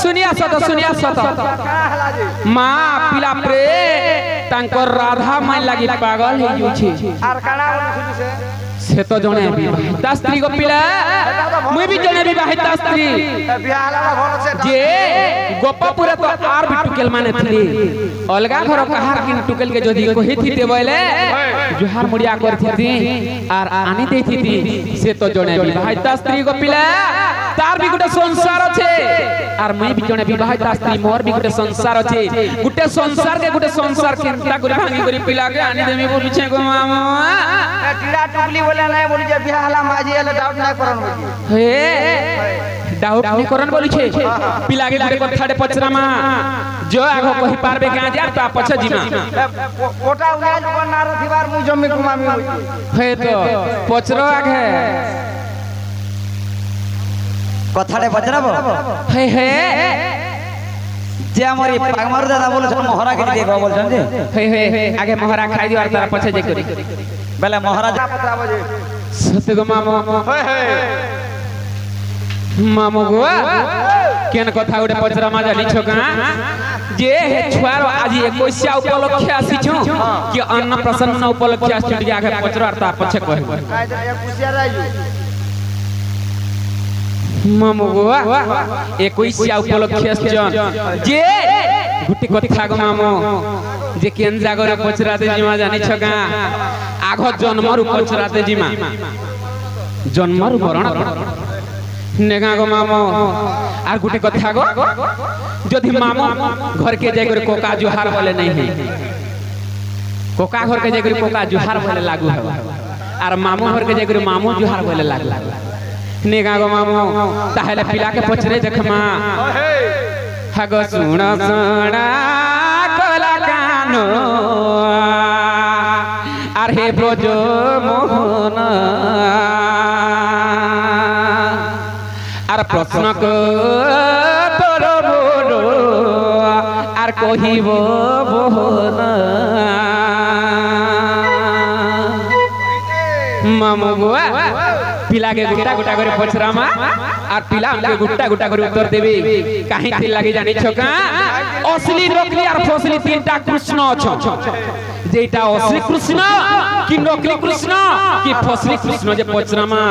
सुनिया सत माँ पिला प्रे तांकर राधा माई लगी पागल है जुछी आर काना बोलुछिलु से तो जने विवाहिता स्त्री को पिला मुई भी जने विवाहिता स्त्री बियाहला भल से जे गोपापुरे तो आर भी टुकेल माने थली अलगा घर कहार किन टुकेल के जदी कहि थी ते बोले जुहार मुड़िया करथि थी आर आनी देथि थी से तो जने विवाहिता स्त्री को पिला तार भी गुटे संसार अछि आर मुई भी जने विवाहिता स्त्री मोर भी गुटे संसार अछि गुटे संसार के गुटे संसार केनता गुरी भांगी करी पिला के आनी देमी बोलु छे गो मामा कीड़ा टुकली बोले नहीं बोली जे बियाहला माजी एले डाउट नहीं करन बोली हे डाउट नहीं करन बोली छे पिला के गुटे कथाडे पचरामा जो आगो कहि पारबे के जा ता पछ जिमा कोटा उना दुकान ना रथिबार मुई जम्मी कुमामी होई हे तो पचरो आगे कथाडे पचराबो हे हे जे हमरी पागमारू दादा बोल छ मोहरा के देखो बोल छन जे हे आगे मोहरा खाई दियो तारा पछे जे करी बेला महाराज पतराबो जे सतगो मामो हे मामो गो केन कथा उडे पचरा मा जानी छोका जे हे छुआर आज 21 उपलक्ष्य आसी छु कि अन्न प्रसन्न उपलक्ष्य आसी छु आगे पचरा ता पछे कहबो काय जे पुसिया राजू मामो गो 21 उपलक्ष्य जन जे गुटी कथा गो मामो जे केन जागरे पचरा दे जिमा जानी छोका आगो जन्मरु पचरा दे जिमा जन्मरु मरण नेगा गो मामो आर गुटे कथा गो जदि मामो घर के जाय करे कोका जुहार बोले नहीं है कोका घर के जाय करे कोका जुहार बोले लागू है आर मामो घर के जाय करे मामो जुहार बोले लागू नेगा गो मामो ताहेले पिला के पचरे देख मां हगो सुना सुना कला कानो आर हे ब्रज मोहन आर प्रश्न को तोर बोलो आर कहिबो बोहन मामो बुआ पिला के गुटा गुटा करे पछरामा आर पिला हमके गुटा गुटा करे उत्तर देबे काहे थी लागे जानि छोका असली नकली आर फसली तीनटा कृष्ण छ जेटा असली कृष्ण कि नकली कृष्ण कि फसली कृष्ण जे पछरामा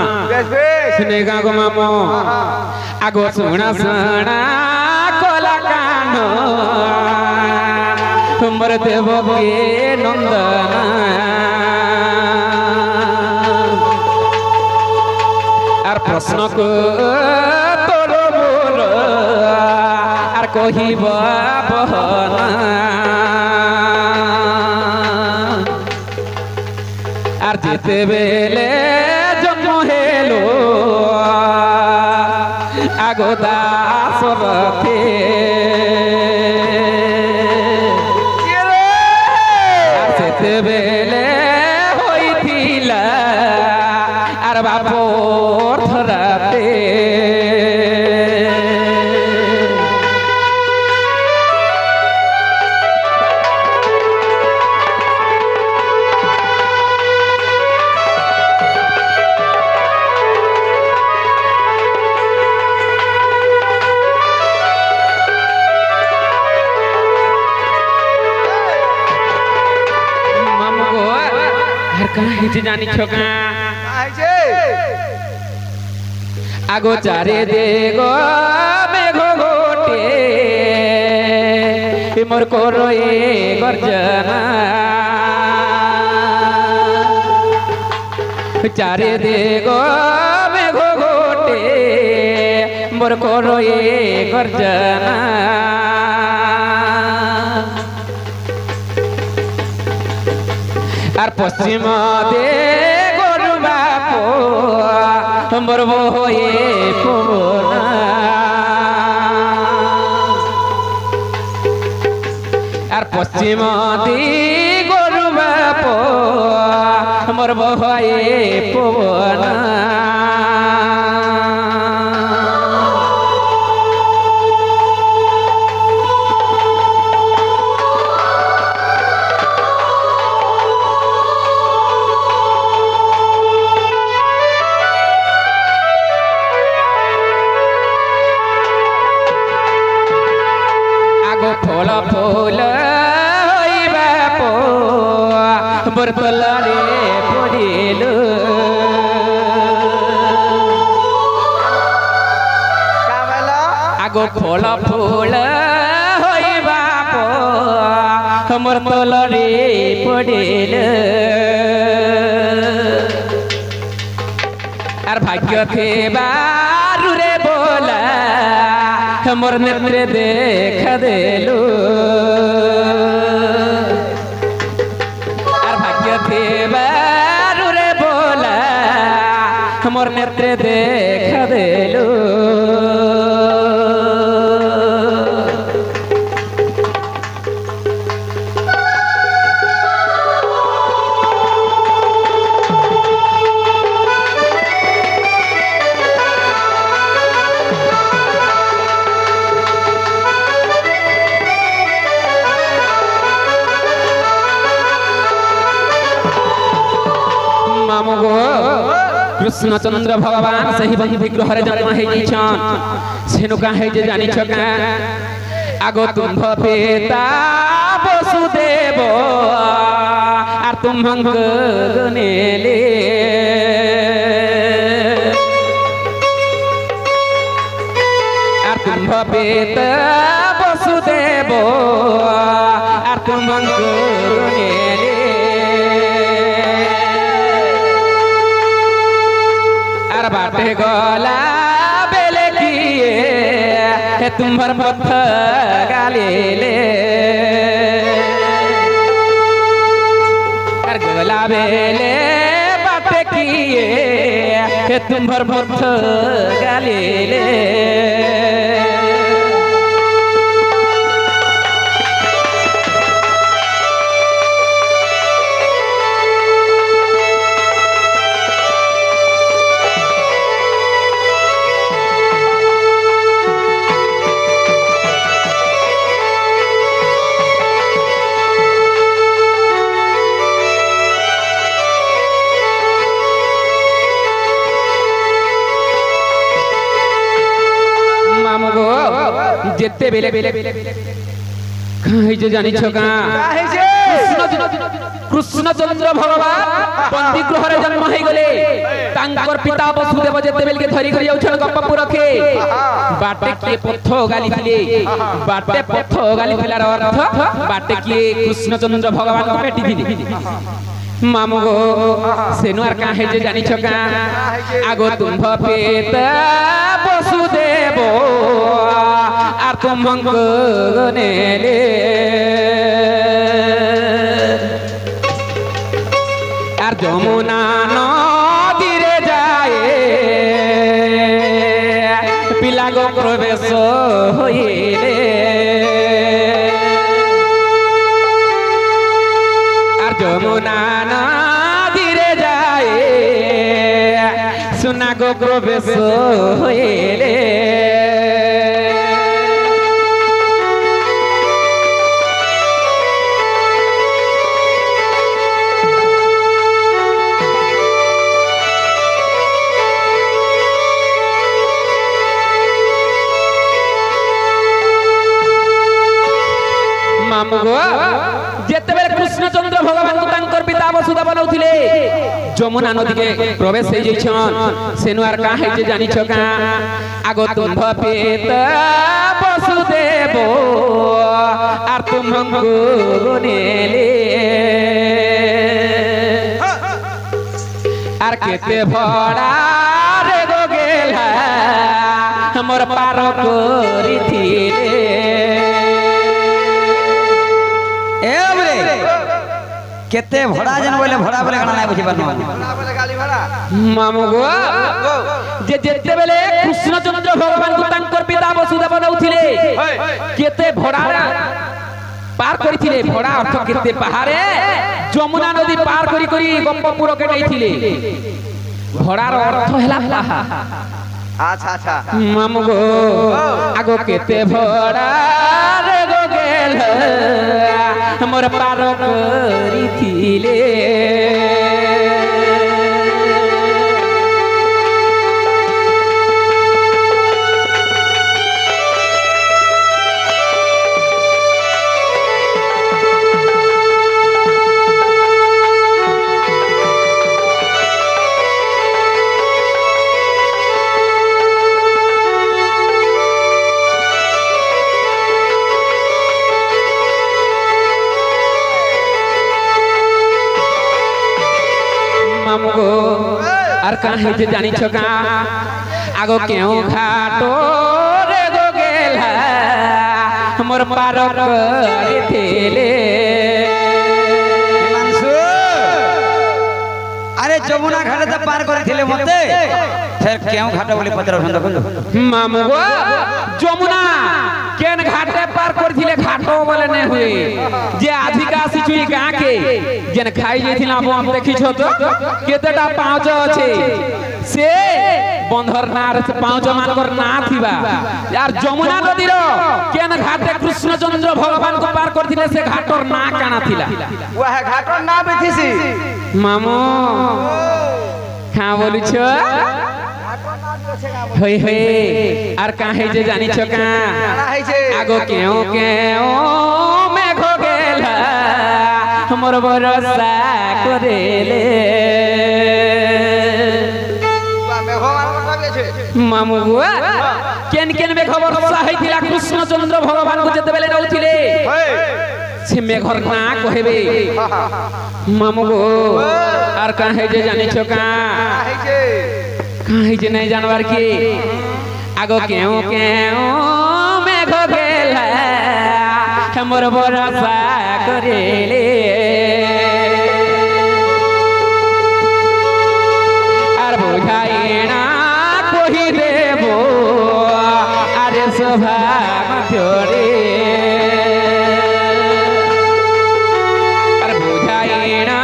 सुनेगा गो मामो आगो सुना सुना कोला कानो तुमर देव के नंदना आर प्रश्न को तोर बोल आर कहिब बहन आर जेते बेले जन्म हेलो आगो दास रथे आर जेते बेले होइथिला आर बापो जानी छोका आगो चारे दे गो मेघो गोटे मोर को रोए गर्जना चारे दे गो मेघो गोटे मोर को रोए गर्जना आर पश्चिम दे गोरु बापो मोर बोए पवना आर पश्चिम दे गोरु बापो मोर बोए पवना आगो फल फूल होइबा पो मोर तलरे पड़िलु का बोलो आगो फल फूल होइबा पो मोर तलरे पड़िलु আর ভাগ্য থেবা রুরে बोला मोर नेत्र देखा देलु আর ভাগ্য থেবা রুরে बोला मोर नेत्र देखा देलु कृष्ण चंद्र भगवान सही बही विग्रह रे जन्म हे छन सेनु का हे जे जानि छका आगो तुम पेता वसुदेव आर तुम गनेले आर तुम पेता वसुदेव आर तुम गनेले बाटे गला बेले किए तुम्हार पथ गाले ले गला बेले बाटे किए तुम्हार पथ गाले ले जेते बेले कहि जे जानि छका कृष्ण चंद्र भगवान पंडित ग्रह रे जन्म हे गले तांकर पिता वसुदेव जेते बेल के धरि करि औछन गप्पु रखे बाटे के पथ गाली थिले बाटे पथ गाली थिलार अर्थ बाटे के कृष्ण चंद्र भगवान को पेटी थिले मामु गो सेनुआर का हे जे जानि छका आगो तुम पेत वसुदेव आर तुम गनेले आर যমুনা নদীরে যায় পিলাগ প্রবেশ হইলে আর যমুনা নদীরে যায় সুনাগ প্রবেশ হইলে जेते बेले कृष्ण चंद्र भगवान को तांकर पिता वसुदेव नउथिले যমুনা नदी के प्रवेश हे जइछन सेनुआर का हे जे जानि छका आगो तुम पेत वसुदेव आर तुम गनेले आर केते भड़ा रे गो गेला हमर पार करिथिले केते भड़ा जन बोले भड़ा बोले गाना नहीं बुझी बनो बोले गाली भाड़ा मामू गो जे जेते बेले कृष्ण चंद्र भगवान को तांकर पिता वसुदेव नउथिले केते भड़ा पार करिथिले भड़ा अर्थ केते पहाड़े যমুনা नदी पार करी करी गप्पपुर के नइथिले भड़ार अर्थ हैला अच्छा अच्छा मामू गो आगो केते भड़ा रे गो गेल हमर पार करिथिले আর কাহে যে জানিছ কা আগো কেউ ঘাটো রে গো গেলা মোর পার করিলে আরে যমুনা ঘাটে তো পার করেছিলে মতে ফের কেউ ঘাটে বলি পত্র মামু গো যমুনা কেন ঘাটে পার করছিলে ঘাটো বলে নে হুই যে আধিকা আসিছুই গাকে যেন খাই যাইছিল আপন দেখিছ তো কেতেটা পাঁচ আছে সে বন্ধর নার পাঁচ মানকর না থিবা আর যমুনা নদীর কেন ঘাটে কৃষ্ণচন্দ্র ভগবান কো পার করছিলে সে ঘাটর না কানা থিলা ওহ ঘাটর না বেথিছি মামু হ্যাঁ বলছ হই হই আর কাহে যে জানিছ কা আগো কেও কেও মেঘ গেলা মোর ভরসা করেলে মামু বুয়া কেন কেন মেঘ বর্ষা হইতিলা কৃষ্ণচন্দ্র ভগবান কো যেতে বেলে নউছিলে সে মেঘর না কহেবে মামু গো আর কাহে যে জানিছ কা কাহে যে নাই জানবার কি আগো কেও কেও মেঘ গেলা মোর ভরসা করেলে আর বুঝাই না কহি দেব আরে শোভা মধ্যরে আর বুঝাই না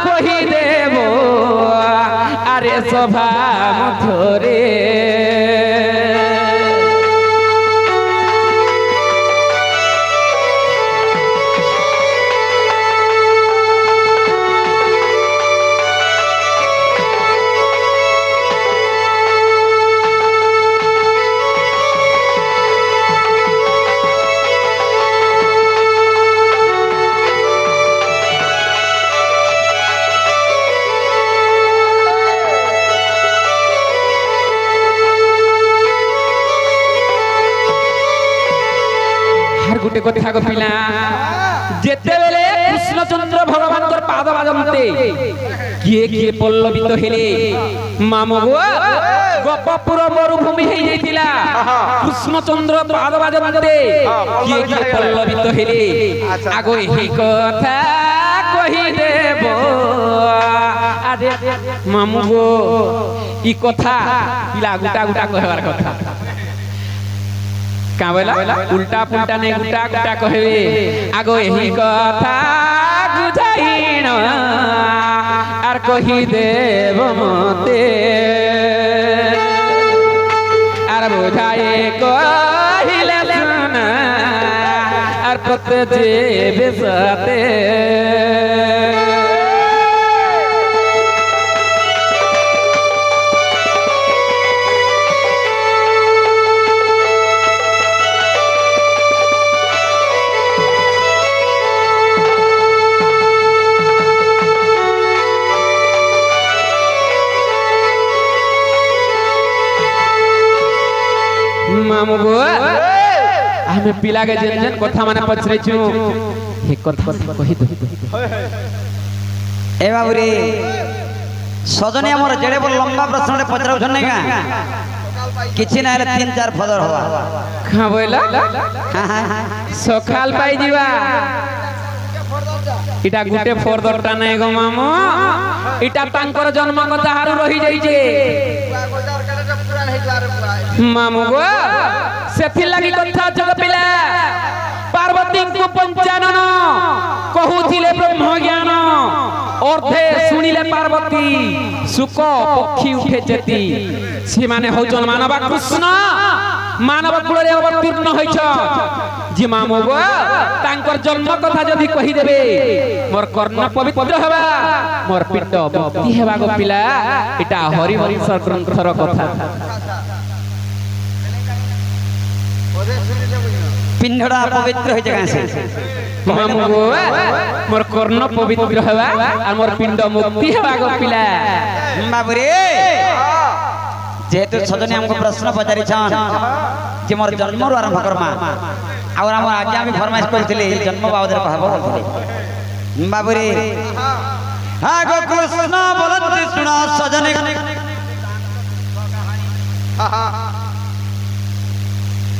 কহি দেব আরে শোভা মধ্যরে गोटे कथा को पिला जेते बेले कृष्णचंद्र भगवान कर पाद बाजंते किए किए पल्लवित हेले मामो गो गोपपुर मरुभूमि हे जाइतिला कृष्णचंद्र पाद बाजंते किए किए पल्लवित हेले आगो एही कथा कहि देबो आदे मामो गो ई कथा पिला गुटा गुटा कहबार कथा का बोला उल्टा पुल्टा नहीं गुटा गुटा कहबे आगो एही कथा बुझाइण आर कहि देब मते आर बुझाए कहिले सुन आर पत जेबे सते मामू गो हमें पिला के जन जन कथा माने पछरे छु हे कथा कहि दो ए बाबू रे सजने हमर जेडे बोल लंबा प्रश्न रे पछराउ छन नै का किछि ना हले 3-4 फदर हवा का बोला सकाल पाई दिवा इटा गुटे फरदरटा नै गो मामू इटा तांकर जन्म कथा हारु रही जाई जे मामू गो सेथि लागि कथा जग पिला पार्वती को पंचानन कहूथिले ब्रह्म ज्ञान अर्धे सुनिले पार्वती सुख पक्षी उठे जेती से माने होचन मानव कृष्ण मानव कुल रे अवतीर्ण होइछ जे मामू गो तांकर जन्म कथा जदी कहि देबे मोर कर्ण पवित्र हेबा मोर पिंड मुक्ति हेबा गो पिला इटा हरि वंश ग्रंथर कथा पिंडड़ा पवित्र होय जगह से मामू गो मोर कर्ण पवित्र हेबा आ मोर पिंड मुक्ति हेबा गो पिला बाबू रे जेतु सजने हमको प्रश्न पचारि छन जे मोर जन्म रु आरंभ करमा और हम आज हम फरमाइश करथिले जन्म बाबद कहबो बोलथिले बाबू रे हाँ गो कृष्ण बोलती सुना सजने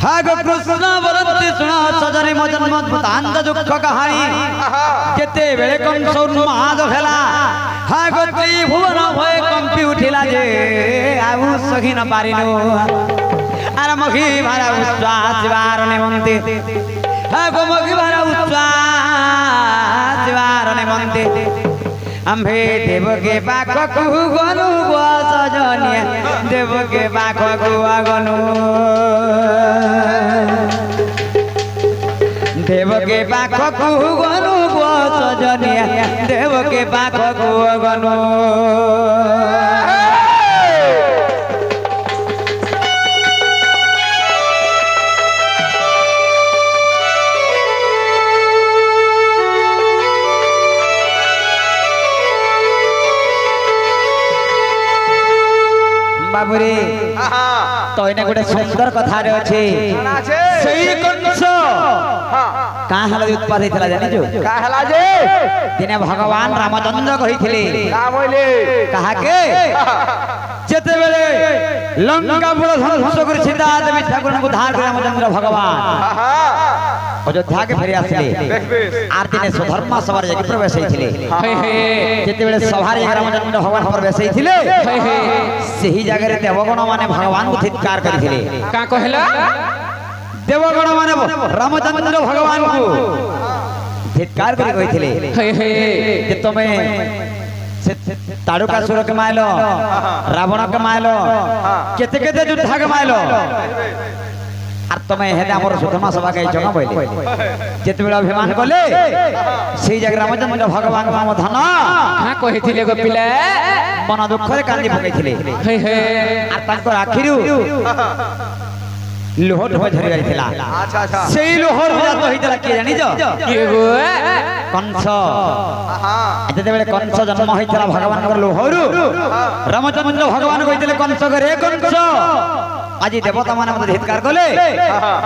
हाँ गो कृष्ण बोलती सुना सजने मजन मजबूतांत दुख कहानी केते बेले कंस उन्माद भेला हाँ गो त्रिभुवन भय कंपी उठिला जे आउ सही न पारिनु अरे मखी भारा उच्चास वार निमंते हाँ गो मखी भारा उच्चास वार निमंते आम्भे देव के पाखकु गनु गो सजनिया देव के पाखकु गनु देव के पाखकु गनु गो सजनिया देव के पाखकु गनु बाबुरे तो इने गोटे सुंदर कथा रे अछि सही कंस का हला उत्पाद हेतला जानि जो का हला जे दिने भगवान रामचंद्र कहिथिले का बोले कहा के जेते बेले लंका पुर ध्वंस कर सीता देवी ठाकुर को उद्धार करे रामचंद्र भगवान अयोध्या के फेरी आसिले आरती ने सुधर्मा सवार जाके प्रवेश हेथिले जेते बेले सभा रे रामचंद्र भगवान प्रवेश हेथिले सही जगह रे देवगण माने भगवान को धिक्कार करथिले का कहला देवगण माने रामचंद्र भगवान को धिक्कार करि कहिथिले जे तमे ताड़ुकासुर के मायलो रावण के मायलो केते केते युद्ध के मायलो आर तमे हेदे हमर सुधर्मा सभा के जगह बोले जेते बेला अभिमान कले सेही जगह रामचंद्र भगवान नाम धन हां कहिथिले गो पिला मन दुख रे कांदी पकैथिले आर तांकर आखिरु लोहट हो झरि जाइथिला अच्छा सेही लोहर हो जातो हितला के जानि जो के गो कंस जेते बेले कंस जन्म होइतला भगवान कर लोहरु रामचंद्र भगवान कहितले कंस करे कंस आज देवता माने मते धिक्कार कले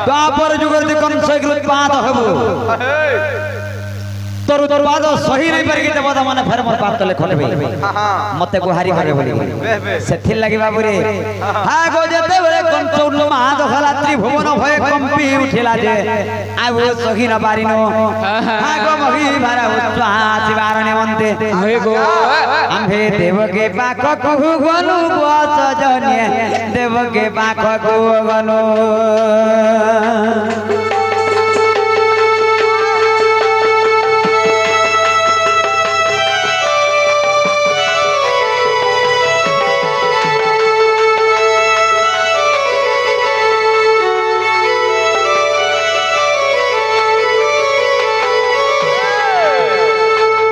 द्वापर जुगर दे कंस के उत्पाद हबो तोर उत्पाद सही नहीं पर के देवता माने फेर मोर पाप तले खोलबे मते गुहारी करे बोली सेथिल लागि बाबू रे हा गो जेते बेले कंस उन्माद होला त्रिभुवन भय कंपी उठिला जे आउ सही न पारिनो हा गो मही भारा उच्चा शिवारणे मंते हे गो आम्भे देव के पाखकु गनु गो सजनिया देव के पाखकु गनु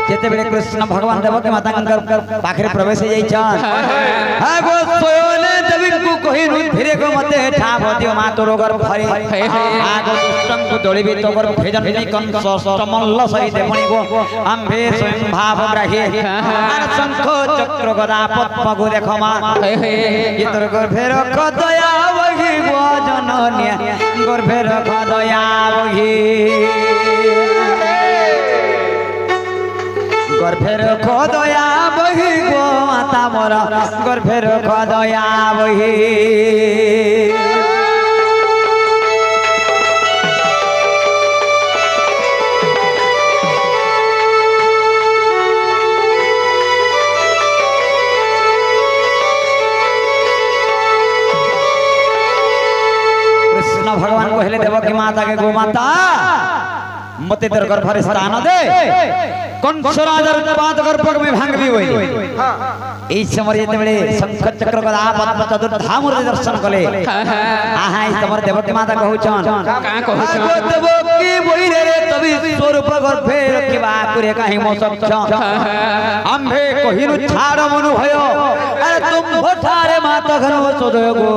जेते बेले कृष्ण भगवान देवकी माता पाखरे प्रवेश जाई छन हा गो सोयने देवी को कहिनु धीरे को मते ठाब दियो मा तोर घर फरे हा गो दुष्टम को दळिबे तो घर भेजन नहीं कंस अष्टमल्ल सही देवणी गो आम्भे स्वयं भाव ग्राही आर शंख चक्र गदा पद्म गो देखमा ये तोर घर फेर दया वही गो जननिया घर फेर दया वही गर्भेर खदया बही गो माता मोर गर्भेर खदया बही कृष्ण भगवान कहले देवकी माता के गो माता मते तेर गर्भरे स्थान दे कंस राजर पाद गर्भक में भांगबी होई ए समय जेते बेले शंख चक्र गदा पद्म चतुर्धा मूर्ति दर्शन कले आहा ई तमर देवकी माता कहउछन का कहउछन देवकी बोई रे तभी स्वरूप गर्भे रखिबा करे काहे मो सब छ आम्भे कहिनु छाड़ मनु भयो अरे तुम भठारे माता घन सोदय गो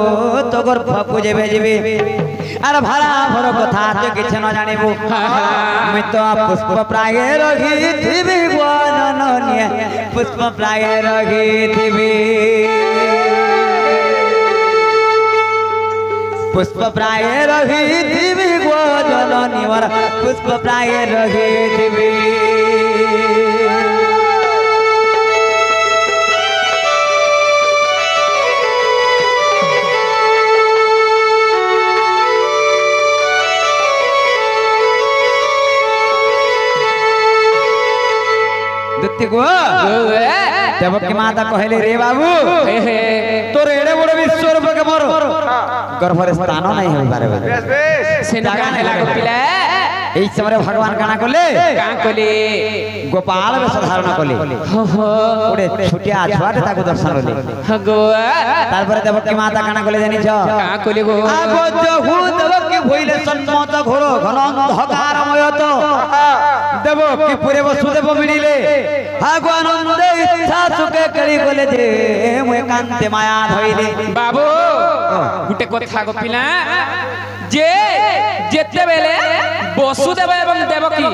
तो गर्भ को जेबे जेबे अरे भाड़ा भर कथा तो किछ न जानिबो मैं तो पुष्प प्राय रही थी जननिया पुष्प प्राय रही थी पुष्प प्राय रही थी जननी पुष्प प्राय रही थी दुत्ती को देवकी माता कहले रे बाबू तोर एड़े बड़ विश्वरूप के मोर गर्भरे स्थान नहीं हो पारे से जगह नहीं लागो पिला এই সময় ভগবান কানা কলে গোপাল বেশ ধারণ কলে ওরে ছুটিয়া ছুয়াতে তাকে দর্শন হলে তারপরে দেবকী মাতা কানা কলে জানিছ আগো জহু দেবকী হইলে সন্মত ঘোর ঘন অন্ধকারময়ত দেবকী পুরে বসুদেব মিলিলে আগো আনন্দে ইচ্ছা সুখে কেলি কলে যে মু একান্তে মায়া ধইলে বাবু গুটে কথা গো পিলা যে যেতে বেলে বসুদেব এবং দেবকী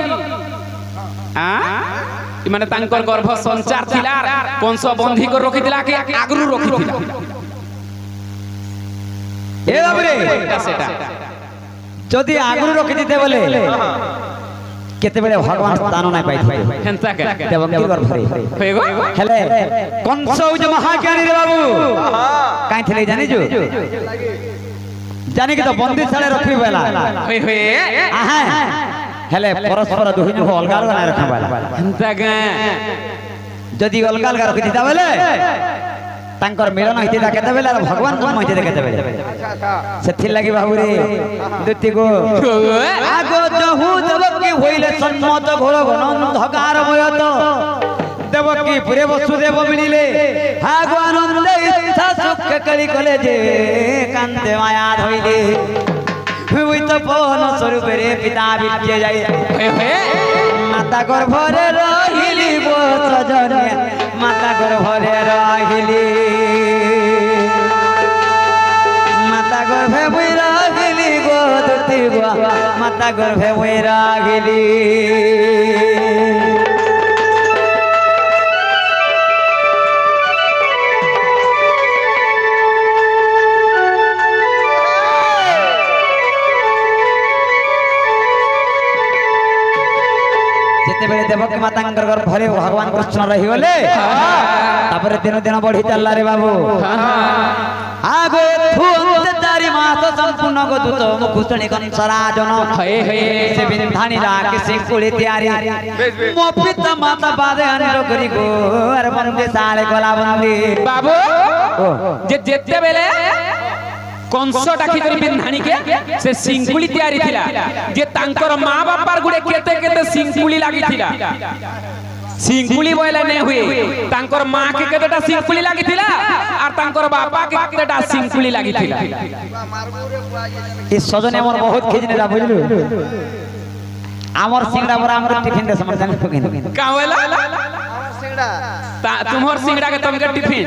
মানে তাঙ্কর গর্ভ সঞ্চার থিলা কংস বন্ধি করে রখিতিলা কি আগরু রখিতিলা এ বাবরে সেটা যদি আগরু রখি দিতে বলে কেতেবেলে ভগবান স্থান নাই পাইথে হেনতা কে দেবকী গর্ভরে হইগো হেলে কংস যে মহাজ্ঞানী রে বাবু কাই থিলে জানিজু জানি কি তো বন্দি ছাড়ে রখি বেলা হই হই আহা হেলে পরস্পর দুহিন অলগা অলগা না রাখা বেলা হেনতা কে যদি অলগা অলগা রখি দিতা বেলে তাঙ্কর মিলন হইতে কেতে বেলা ভগবান জন্ম হইতে কেতে বেলা সেথি লাগি বাবু রে দুতি গো আগো জহু দেবকী হইলে সন্মত ঘোর ঘন অন্ধকারময়ত দেবকী পুরে বসুদেব মিলিলে আগো আনন্দে ইচ্ছা সুখে কলি কলে যে কান্তে মায়া ধইলে হুই তো পন স্বরূপে রে পিতা বিচ্ছে যাই মাতা গর্ভরে রহিলি বচজনে মাতা গর্ভরে রহিলি মাতা গর্ভে মুই রহিলি গো দুতি গো মাতা গর্ভে মুই রহিলি যেতেবেলে দেবকী মাতাঙ্কর গর্ভরে ভগবান কৃষ্ণ রহিগলে তারপরে দিন দিন বঢ়ি চাল্লা রে বাবু আগো এথু অন্তে 4 মাস সম্পূর্ণ গো দূত মুখুষণী কংসরাজন সে বিন্ধানি রাখে সিংকুলি তিয়ারি মো পিতা মাতা বাদে আনন্দ করি গো আর বন্দে সালে গলা বন্দি বাবু যে যেতেবেলে কংস ডাকি করি বিন্ধানি কে সে সিংকুলি তৈরি থিলা যে তাঙ্কর মা বাপার গুড়ে কেতে কেতে সিংকুলি লাগি থিলা সিংকুলি বইলা নে হুয়ে তাঙ্কর মা কে কেতেটা সিংকুলি লাগি থিলা আর তাঙ্কর বাপা কে কেতেটা সিংকুলি লাগি থিলা এই সজনে আমার বহুত খিজনে দা বুঝলু আমার সিংড়া বড় আমার টিফিন দে সমর্থন কইন কা হইলা সিংড়া तुम्हार सिंगड़ा के तुमके टिफिन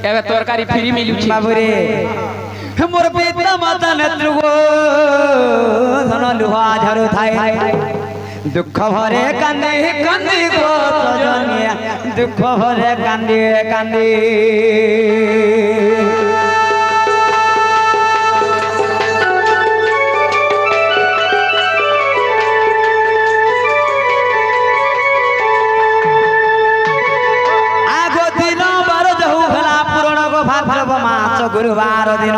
एबे तरकारी फ्री मिलू छी बाबू रे मोर पिता माता नेत्र गो धन लुहा झरु थाय दुख भरे कांदी कांदी गो सजनिया दुख भरे कांदी कांदी गुरुवार दिन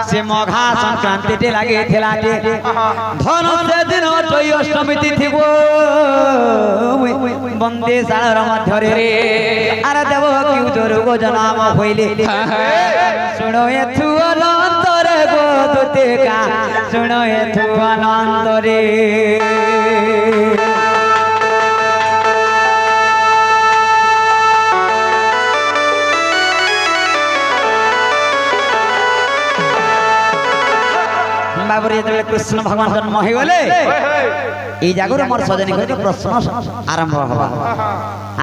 से मघा संक्रांति टे लगे थिला टे धन से दिन चई अष्टमी तिथि गो बंदे सार मध्य रे अरे देव क्यों जोरु गो जन्म होइले सुनो एथु अनंत रे गो दुते का सुनो एथु अनंत रे बाबरे जब कृष्ण भगवान जन्म हो गले ए जागर मोर सजनी को प्रश्न आरंभ हवा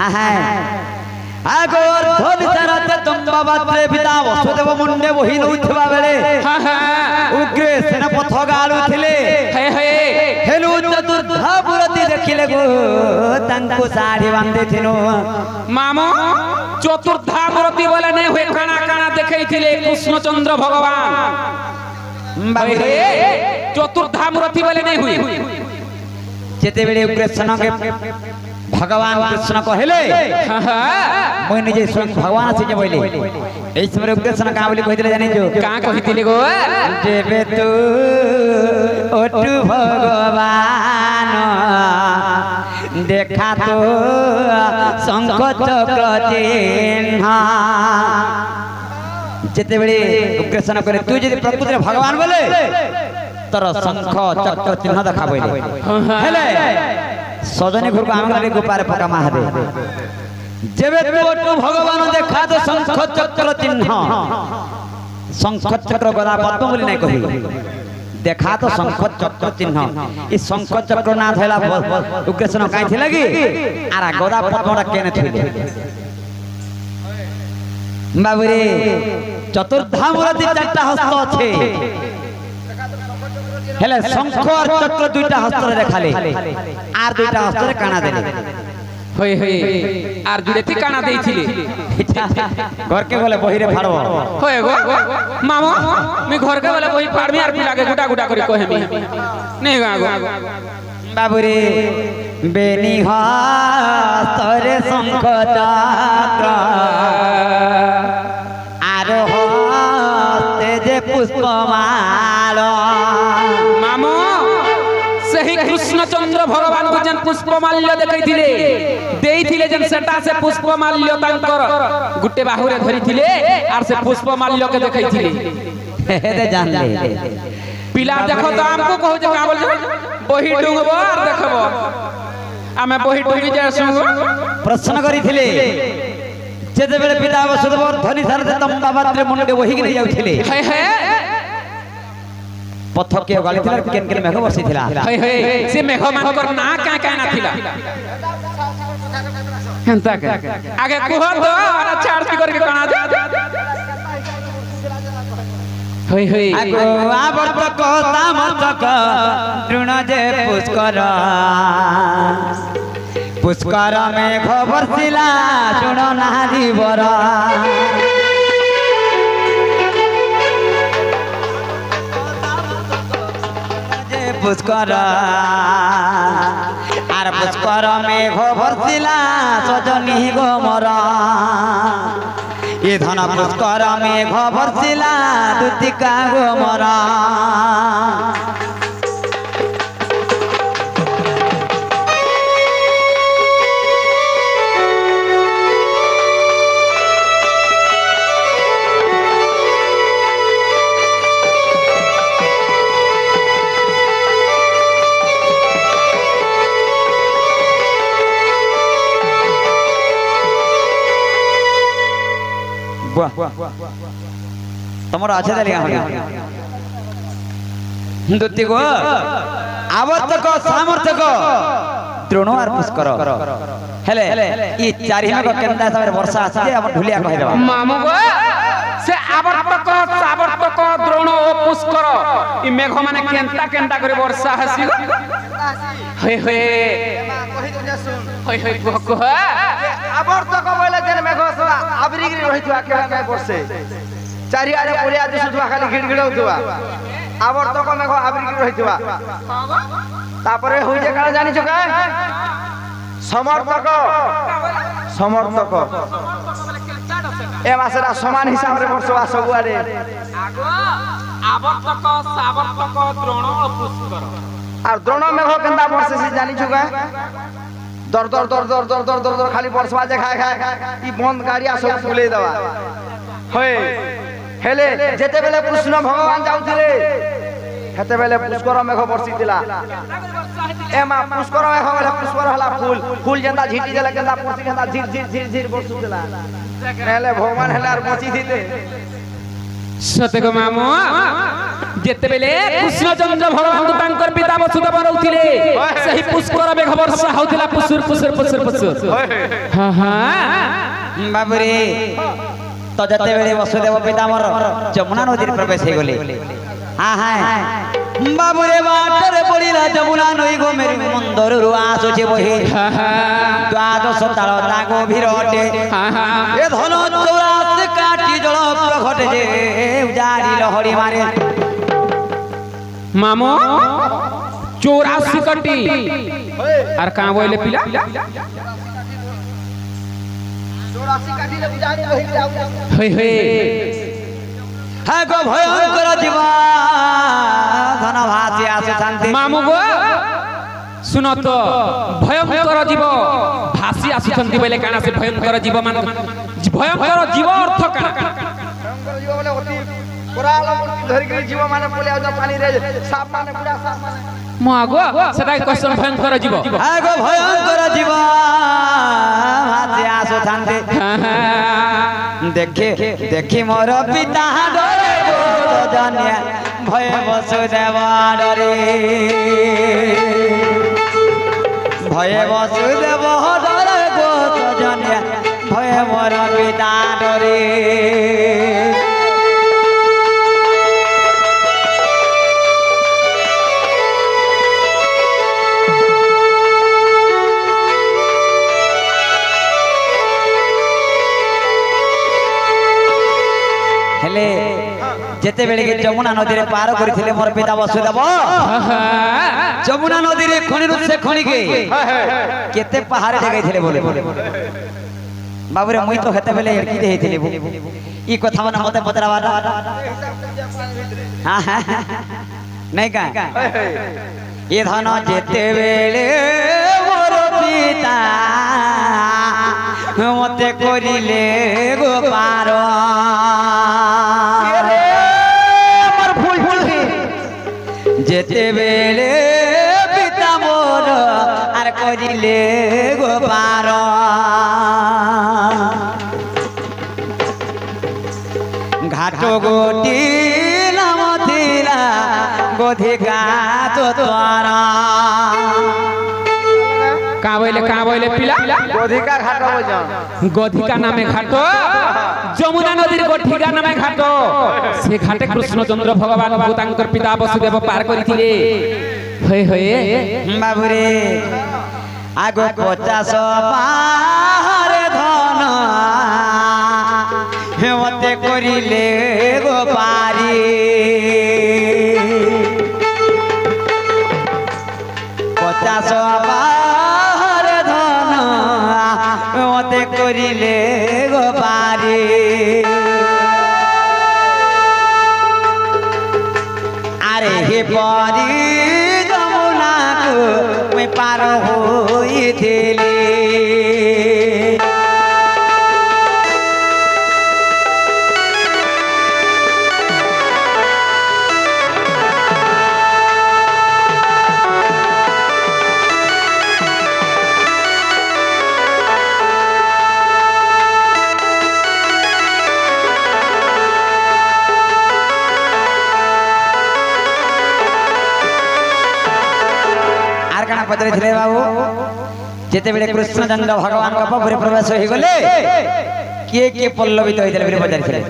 आहा आगो धोल सरते तुम बाबा ते पिता वसुदेव मुंडे बहि नउथबा बेले उग्र सेना पथ गालु थिले हे हे हेलु चतुर्धा पुरती देखिले गो तंको साड़ी बांधे थिनो मामो चतुर्धा पुरती बोले नहीं हुए काना काना देखै थिले कृष्णचंद्र भगवान बाबरे चतुर्धा मूर्ति बोले नहीं हुई जेते बेले कृष्ण के भगवान कृष्ण कहले মই নিজে स्वयं भगवान से जे बोले এই সময় कृष्ण का बोली কইলে জানি जो का কইতিলে গো जेबे तू ओटू भगवान देखा तो शंख चक्र चिन्ह जेते बेले उग्रसेन करे तू जदि प्रकृति भगवान बोले तर शंख चक्र चिन्ह देखा बोले हेले सजनी घर को आमगले गोपारे पका महादे जेबे तू भगवान देखा तो शंख चक्र चिन्ह शंख चक्र गदा पद्म बोली नहीं कही देखा तो शंख चक्र चिन्ह ई शंख चक्र ना थैला उग्रसेन काई थिला कि आरा गदा पद्मटा केने थइले बाबुरे चतुर्धामूर्ति चारटा हस्त আছে हेले शंख और चक्र दुईटा हस्त रे देखाले आर दुईटा हस्त रे काना देले होय होय आर जुड़ेती काना देइथिले घर के बोले बहिरे फाड़ब होय गो मामो मी घर के बोले बहि फाड़मी आर पिला के गुटा गुटा करी कहेमी नहीं गा गो बाबुरे बेनी हस्तरे शंख चक्र आर हस्ते जे पुष्पमाल मामो सही कृष्णचंद्र भगवान को जन पुष्पमाल्य देखैथिले देइथिले जन सेटा से पुष्पमाल्य तांकर गुटे बाहुरे धरिथिले आर से पुष्पमाल्य के देखैथिले हेदे जान ले पिला देखो तो हमको कहो जे का बोल बही डुंगबो आर देखबो आमे बही डुंगी जे सुंगो प्रश्न करिथिले जेते बेले पिता वसुदेव धनी सारते तंबा मात्रे मुंडे बही कि नहीं जाउथिले हे हे पत्थर के गाली थिला केन केन मेघ वर्षी थिला हे हे से मेघ मानकर ना का का ना थिला हंता का आगे कुह तो और चार्ज करके कणा दे होय होय आगो आवर्तक तामर्तक तृण जे पुष्कर मेघ वर्षिला सुन नारी बर पुष्कर आर पुष्कर मेघ वर्षिला सजनी गोमर ये धन पुष्कर मेघ वर्षिला दुतिका गोमर तमर अच्छे दलिया दुति को आवर्तक सामर्थक तृण आर पुष्कर हेले ई चारि में केनता समय वर्षा आसी जे हम ढुलिया कहि देबा मामू गो से आवर्तक सावर्तक द्रोण ओ पुष्कर ई मेघ माने केनता केनता करे वर्षा हसी गो हे हे कहि दे सुन होय होय को आवर्तक बोले जेन मेघ सला आबरिगिरी रहितवा के काय वर्षे चारिआडे पुलिया दिसुवा खाली गिड़गिड़ौतवा आवर्तक मेघ आबरिगिरी रहितवा तापरे होई जे काल जानि छ का समर्थक समर्थक ए मासरा समान हिसाब रे वर्षवा सबुआरे आवर्तक सावर्तक द्रोण ओ पुष्कर और द्रोण मेघ केनता वर्षे से जानि छ का दर दर दर दर दर दर दर दर खाली वर्षवा जे खाए खाए ई बंद गाड़िया सब फुले दवा होय हेले जेते बेले कृष्ण भगवान जाउथिले हेते बेले पुष्कर मेघ वर्षितिला एमा पुष्कर मेघ बेले पुष्कर हला फूल फूल जेंदा झीटी देला केंदा पोसी केंदा झीर झीर झीर झीर वर्षुतिला हेले भगवान हेले आर पोसी दिते सतक मामो जेते बेले कृष्णचंद्र भगवान को तांकर पिता वसुदेव रहउथिले सही पुष्कर मेघ वर्षा होउथिला पुसुर पुसुर पुसुर पुसुर हां हां बाबुरे तो जते बेले वसुदेव पितामर जमुना नदी प्रवेश हे गले हां हां बाबुरे बाटरे पड़िला जमुना नई गो मेरी मंदर रु आसुचे बही द्वादश ताल तागो भिरटे ए धन 84 काटी जल प्रघट जे उजाड़ी लहरी मारे मामो 84 कटी आर का बोले पिला 84 काटी ले बुझानी रहि जाऊ हे हे है गो भयंकर जीवा धन भासी आसु शांति मामू गो सुन तो भयंकर जीव भासी आसुचंती बेले काना से भयंकर जीव मान भयंकर जीव अर्थ काना भयंकर जीव बोले अति कोराल मूर्ति धरि के जीव माने बोले आ पानी रे साप माने पूरा साप माने मो आगो सेटा क्वेश्चन भयंकर जीव आगो भयंकर जीव भासी आसुचंती देखे देखी मोर पिता डरे गोदनिया भय वसुदेव डरे भय वसुदेव डरे गोदनिया भय मोर पिता डरे हेले जेते बेले के जमुना नदी रे पार करथिले मोर पिता वसुदेव जमुना नदी रे खणी रु से खणी के केते पहाड़ जगैथिले बोले बाबू रे मुई तो हेते बेले एडकी देथिले ई कथा मन मते पतरावा हां हां नहीं का ये धन जेते बेले मोर पिता मते करिले गो पार जेते बेले पिता मोर आर करिले गो पार घाट गोटी नाम थिला गोधिका तो तोरा का बोले पिला गोधिका घाट हो जा गोधिका नामे घाट जमुना नदीर गोधिका नामे घाट से घाटे कृष्णचंद्र भगवान भूतांकर पिता वसुदेव पार करिथिले होय होय बाबू रे आगो 50 पार धन हेवते करिले गो पारी 50 पार धन हेवते करिले गो पारी अरे हे पारी जमुना को मैं पार होई थेली पदरे थिले बाबू जेते बेले कृष्णचंद्र भगवान का पपुरे प्रवेश होई गले के पल्लवित होइतले बेले पदरे थिले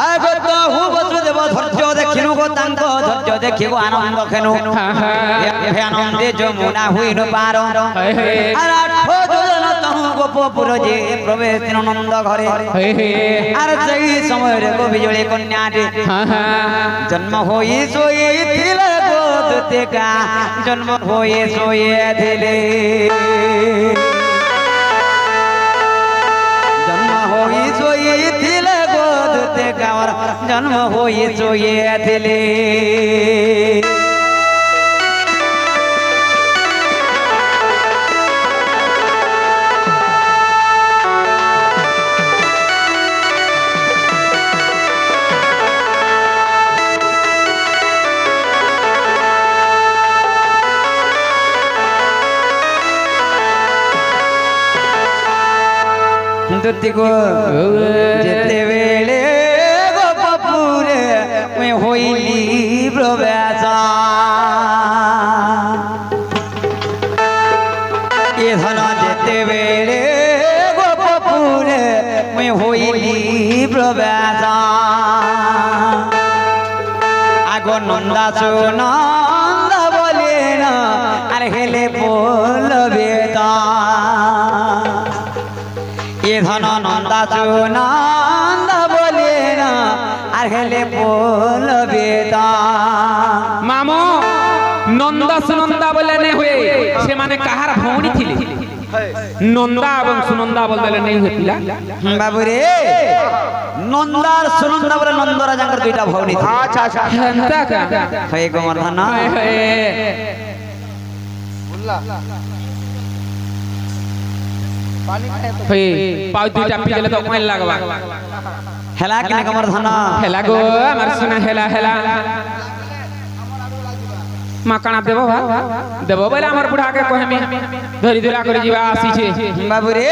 आगो तो हु वसुदेव धैर्य देखिनु गो तांको धैर्य देखिगो आनंद खेनु हे आनंदे जमुना हुइनु पार आरा ठोजन तहु गोपपुर जे प्रवेश नंद घरे आर सही समय रे गो बिजली कन्या रे जन्म होई सोई थिले गोदतेका जन्म होई सोई थिले जन्म होई सोई थिले गोदतेका जन्म होई सोई थिले दुति को जेते बेले गोपपुरे मैं होइली प्रवेश ये धन जेते बेले गोपपुरे मैं होइली प्रवेश आगो नंदा सुनंद बोले ना अरे हेले बोल बेता ये धन नंदा सुनंद बोले ना आर हेले बोल बेता मामो नंदा सुनंदा बोले ने हुए से माने कहार भौणी थिले नंदा एवं सुनंदा बोले नहीं हुए पिला बाबू रे नंदा सुनंदा बोले नंद राजांकर दुईटा भौणी थिले अच्छा अच्छा हंता का हे गोवर्धन हे पाउ दुटा पी गेले तो कोन लागबा हेला कि कमर धन हेला गो हमर सुना हेला हेला माकणा देबो देबो बोले हमर बुढ़ा के कहमे धरी धरा कर जीवा आसी छे बाबू रे